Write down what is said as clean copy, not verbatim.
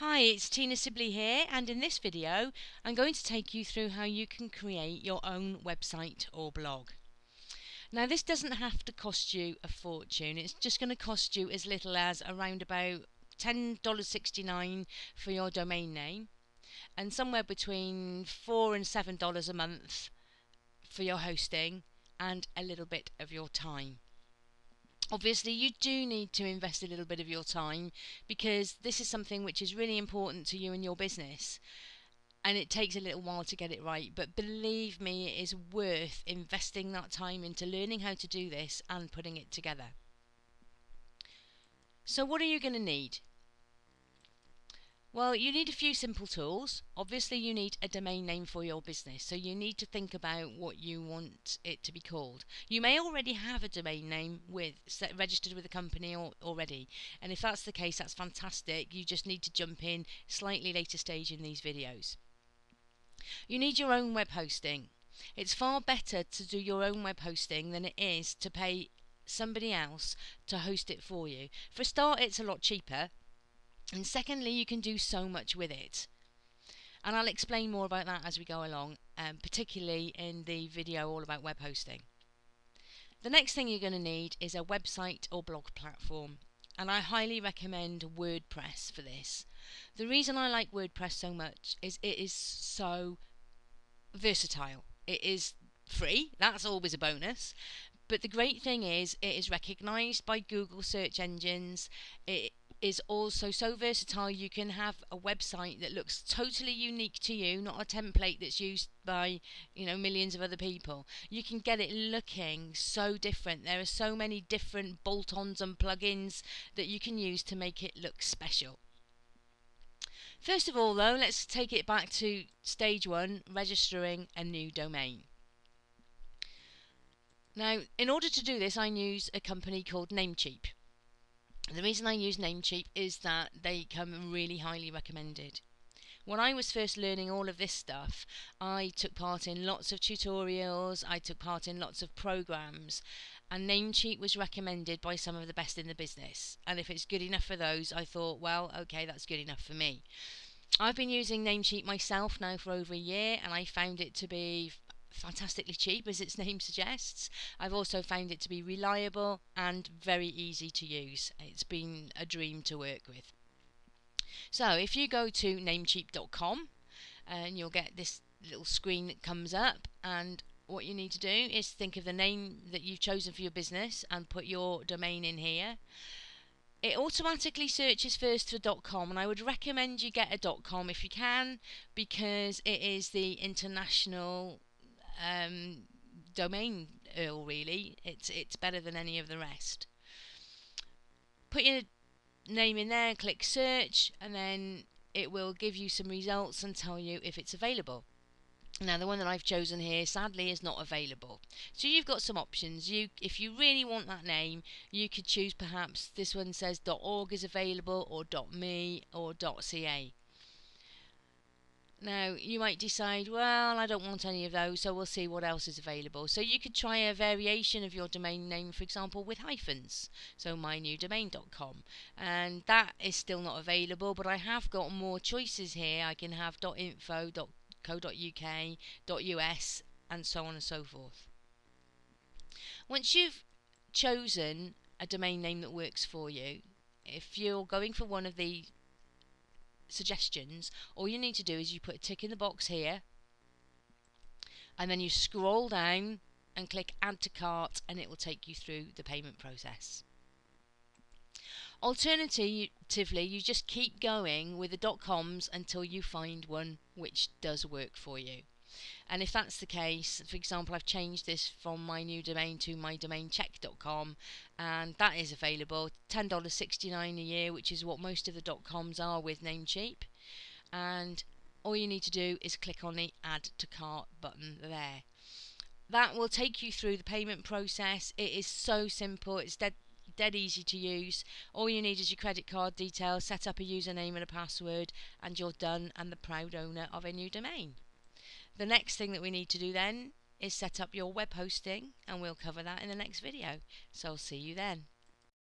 Hi, it's Tina Sibley here, and in this video I'm going to take you through how you can create your own website or blog. Now this doesn't have to cost you a fortune, it's just going to cost you as little as around about $10.69 for your domain name and somewhere between $4 and $7 a month for your hosting and a little bit of your time. Obviously, you do need to invest a little bit of your time because this is something which is really important to you and your business, and it takes a little while to get it right. But believe me, it is worth investing that time into learning how to do this and putting it together. So, what are you going to need? Well, you need a few simple tools. Obviously, you need a domain name for your business, so you need to think about what you want it to be called. You may already have a domain name registered with a company already, and if that's the case, that's fantastic. You just need to jump in slightly later stage in these videos. You need your own web hosting. It's far better to do your own web hosting than it is to pay somebody else to host it for you. For a start, it's a lot cheaper. And secondly, you can do so much with it. And I'll explain more about that as we go along, particularly in the video all about web hosting. The next thing you're going to need is a website or blog platform. And I highly recommend Wordpress for this. The reason I like Wordpress so much is it is so versatile. It is free, that's always a bonus. But the great thing is it is recognised by Google search engines. It is also so versatile. You can have a website that looks totally unique to you, not a template that's used by millions of other people. You can get it looking so different. There are so many different bolt-ons and plugins that you can use to make it look special. First of all though, let's take it back to stage one, registering a new domain. Now, in order to do this, I use a company called Namecheap. The reason I use Namecheap is that they come really highly recommended. When I was first learning all of this stuff, I took part in lots of tutorials, I took part in lots of programs, and Namecheap was recommended by some of the best in the business. And if it's good enough for those, I thought, well, okay, that's good enough for me. I've been using Namecheap myself now for over a year, and I found it to be fantastically cheap, as its name suggests. I've also found it to be reliable and very easy to use. It's been a dream to work with. So if you go to namecheap.com, and you'll get this little screen that comes up, and what you need to do is think of the name that you've chosen for your business and put your domain in here. It automatically searches first for .com, and I would recommend you get a .com if you can, because it is the international domain URL. Really, it's better than any of the rest. Put your name in there, click search, and then it will give you some results and tell you if it's available. Now the one that I've chosen here sadly is not available. So you've got some options. If you really want that name, you could choose, perhaps this one says .org is available, or .me, or .ca. Now you might decide, well, I don't want any of those, so we'll see what else is available. So you could try a variation of your domain name, for example with hyphens, so mynewdomain.com, and that is still not available, but I have got more choices here. I can have .info, .co.uk, .us, and so on and so forth. Once you've chosen a domain name that works for you, if you're going for one of the suggestions, all you need to do is you put a tick in the box here, and then you scroll down and click add to cart, and it will take you through the payment process. Alternatively, you just keep going with the .coms until you find one which does work for you. And if that's the case, for example, I've changed this from my new domain to mydomaincheck.com, and that is available, $10.69 a year, which is what most of the .coms are with Namecheap. And all you need to do is click on the add to cart button there. That will take you through the payment process. It is so simple, it's dead easy to use. All you need is your credit card details, set up a username and a password, and you're done and the proud owner of a new domain. The next thing that we need to do then is set up your web hosting, and we'll cover that in the next video. So I'll see you then.